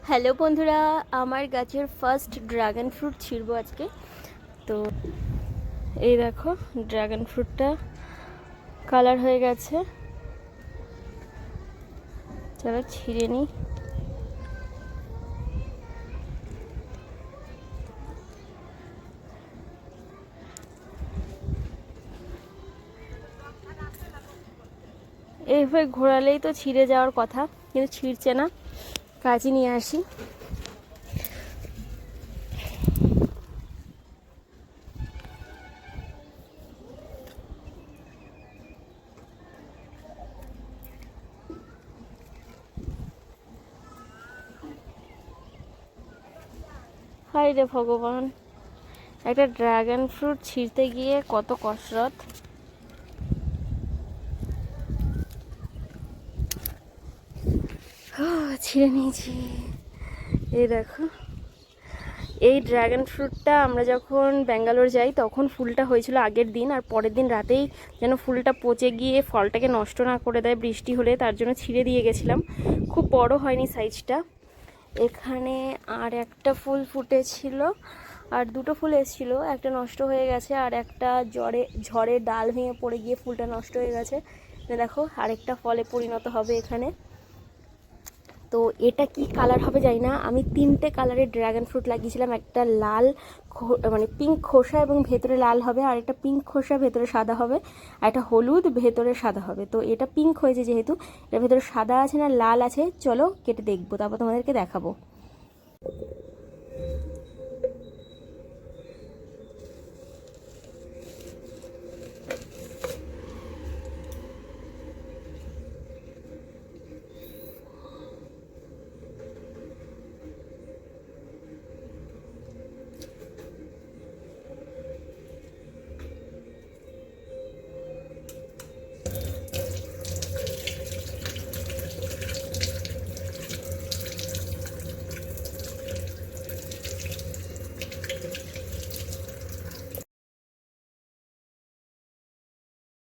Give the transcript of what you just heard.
Hello বন্ধুরা, আমার গাছের ফার্স্ট ড্রাগন ফ্রুট ছিঁড়বো আজকে। তো এই দেখো, ড্রাগন ফ্রুটটা কালার হয়ে গেছে। চলো ছিঁড়ে নিই। এইভাবে ঘোরালেই তো ছিঁড়ে যাওয়ার কথা, কিন্তু ছিঁড়ছে না। কাঁচি নিয়ে আসি। হায় রে ভগবান, একটা ড্রাগন ফ্রুট ছিঁড়তে গিয়ে কত কসরত। ছিঁড়ে নিয়েছি। এই দেখো, এই ড্রাগন ফ্রুটটা আমরা যখন ব্যাঙ্গালোর যাই তখন ফুলটা হয়েছিল আগের দিন, আর পরের দিন রাতেই যেন ফুলটা পচে গিয়ে ফলটাকে নষ্ট না করে দেয় বৃষ্টি হলে, তার জন্য ছিঁড়ে দিয়ে গেছিলাম। খুব বড় হয়নি সাইজটা। এখানে আর একটা ফুল ফুটেছিল, আর দুটো ফুল এসেছিল, একটা নষ্ট হয়ে গেছে, আর একটা ঝড়ে ডাল ভেঙে পড়ে গিয়ে ফুলটা নষ্ট হয়ে গেছে। দেখো, আরেকটা ফলে পরিণত হবে এখানে। তো এটা কি কালার হবে জানি না। আমি তিনটে কালারের ড্রাগন ফ্রুট লাগিয়েছিলাম, একটা লাল মানে পিঙ্ক খোসা এবং ভেতরে লাল হবে, আর একটা পিঙ্ক খোসা ভেতরে সাদা হবে, আর একটা হলুদ ভেতরে সাদা হবে। তো এটা পিঙ্ক হয়েছে যেহেতু, এর ভেতরে সাদা আছে না লাল আছে, চলো কেটে দেখবো, তারপর তোমাদেরকে দেখাবো।